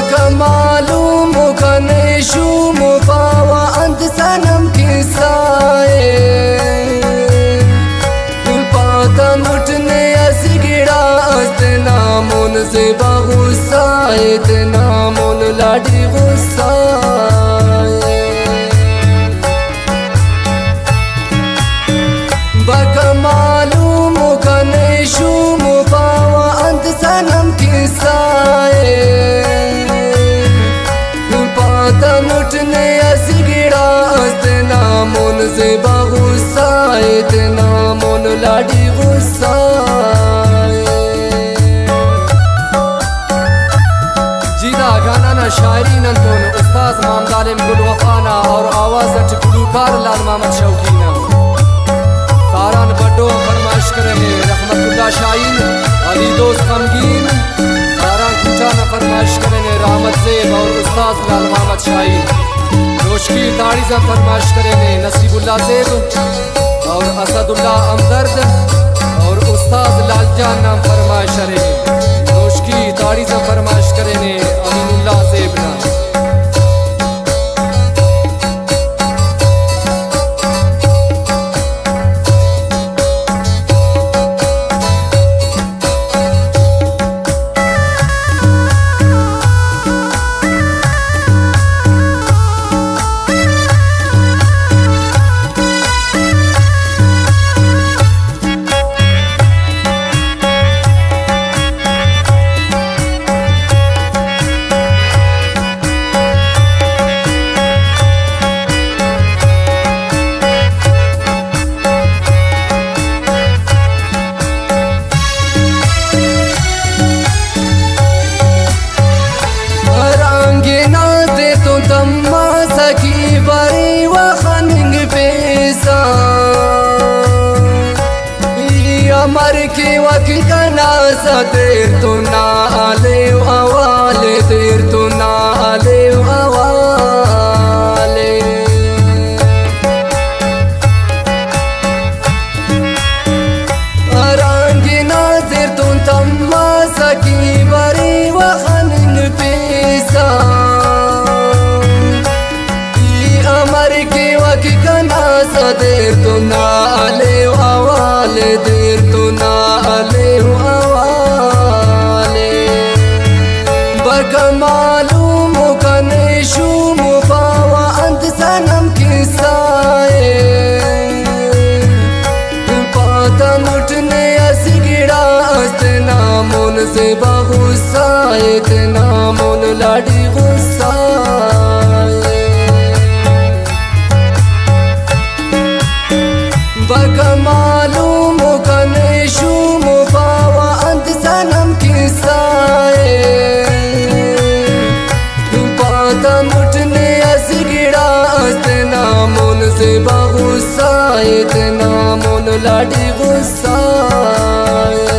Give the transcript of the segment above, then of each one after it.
بك معلوم وكان يشوم وفاوى أنت سنم كسائي الباتا نوتني أسيقرا أستنامون زبا غصائي تنامون لادي غصائي بك معلوم وكان يشوم وفاوى أنت سنم كسائي الباتا نوتني أسيقرا أستنامون زبا غصائي تنامون لادي غصائي جیدا گانا نا شاعری ننتون استاذ مامدالم گل وفانا اور آواز گلوکار لال محمد شوقینا تاران بڈو فرمائش کرے رحمت اللہ شاہین علی دوست غمگین تاران کوٹا نا فرمائش کرے رحمت زیب اور استاذ لال محمد شاہین روشکی تاریزا فرمائش کرے نصیب اللہ زیب اور اسد اللہ امدرد اور استاذ لال جان نام فرمائش کرے روشکی تاریزا فرمائش کرے امین اللہ زیب نام मर के वकी कना सा देर तो ना आले आवाले देर तो ना आले आवाले अरांगी ना देर तो तम्मा सकी बरी वखनिंग पेसा अमर के वकी कना सा देर तो ना आले आवाले देर तो ना आले आवाले बक मालूम कन शूम पावा अंत सनम किसाए पाता मुठने असिगिड़ा अस्तनामोन से बहुसाए तनामोन लाडी गुस्साए बक मालूम कन शूम पावा अंत सनम किसाए पाता मुठने असिगिड़ा अस्तनामोन से बहुसाए तनामोन लाडी गुस्साए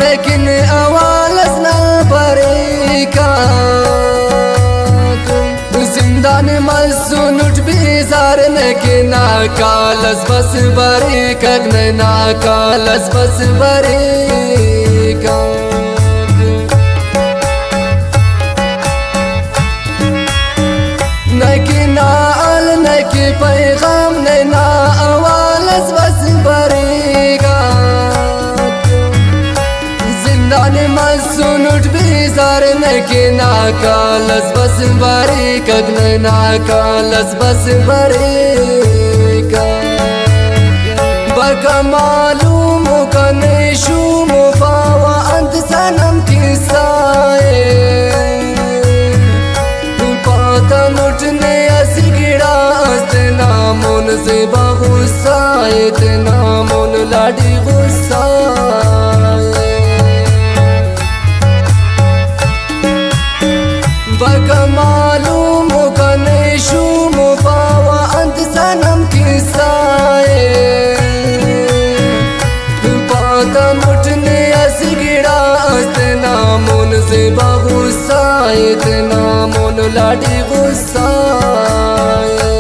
लेकिन आवाज़ ना पड़ेगा जिंदा ने मसून उठ भी زارن که ناکالس بس بری کگ نه ناکالس بس بری کگ نکی نال نکی پیغام نه نا اوالس بس بری کگ زندان مسونٹ بیزار نکی ناکالس بس بری کگ نه ناکالس بس بری کگ بکا معلوم کنی شو مفاوه انت سنم کسائے پاتا مٹنے اسی گڑا استنا من سے بغصائے تنا من لاڑی غصائے بکا معلوم کنی شو مفاوه انت سنم کسائے مٹنے اسی گڑا استنا من سے بغصائے اتنا من لاڑی غصائے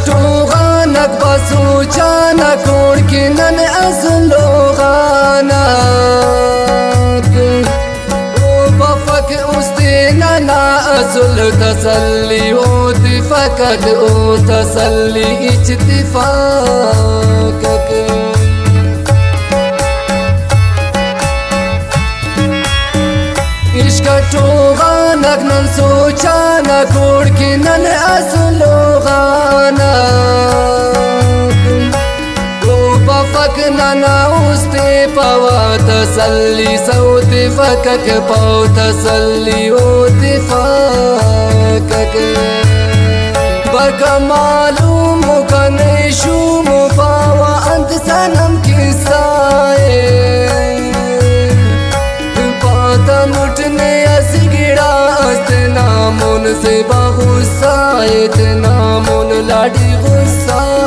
ٹوغانک بسو چانا کوڑ کی نن ازلو غانک او بفک استینا نا ازل تسلی او تفکک او تسلی اتفاقک عشق ٹوغانک نن سوچانا کوڑ کی نن ازلو نانا استے پاوا تسلی سوت فکک پاو تسلی اوت فکک بکا معلوم کنی شو مفاوا انت سنم کسائے پاتا مٹنے اسی گڑا استنا من سے بغصائے اتنا من لاڑی غصائے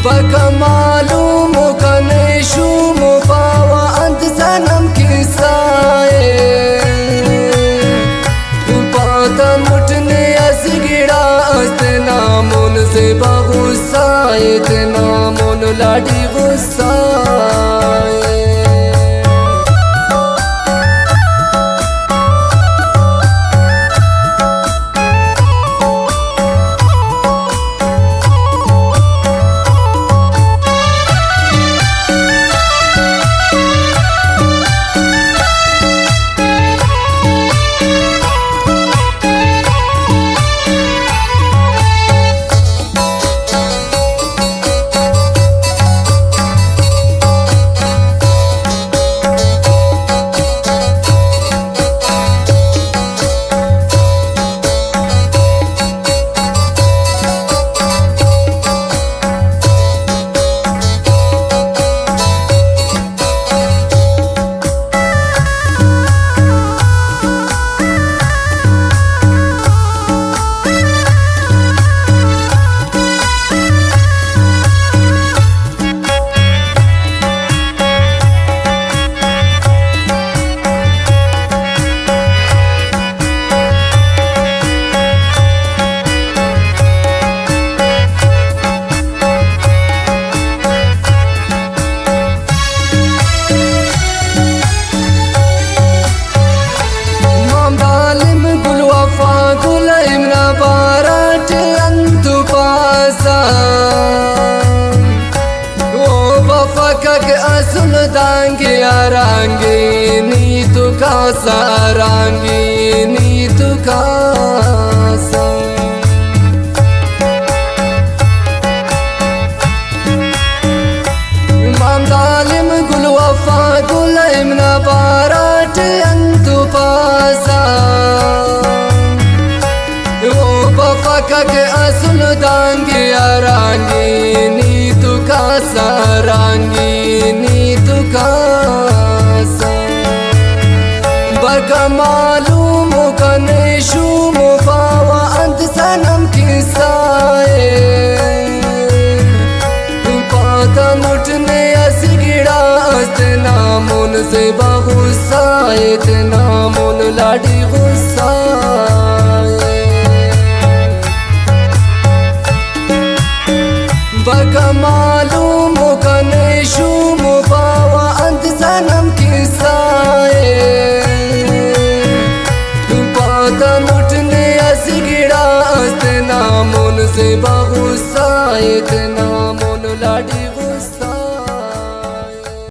بکا معلوم کنی شو مفاوه انت سنم کسائے پاتا مٹنے اسی گڑا استنا من سے بغصائے اتنا من لاڑی غصائے सारंगी नीतू का सारंगी नीतू का इमाम जालिम गुल वफा गुल इमना बाराट अंतु पासा वो बफका के असुल दांगे आरांगी नीतू का सारंगी नीतू का बका मालूम कने शूम बावा अंत सनम किसाए पाता मुठने असगिड़ा अस्तना मुन से बहुसाए तना मुन लाडी गुस्साए बका मालूम कने शूम बावा अंत सनम किसाए मुठने असगिड़ा अस्तना मुन से बहुसाए तना मुन लाडी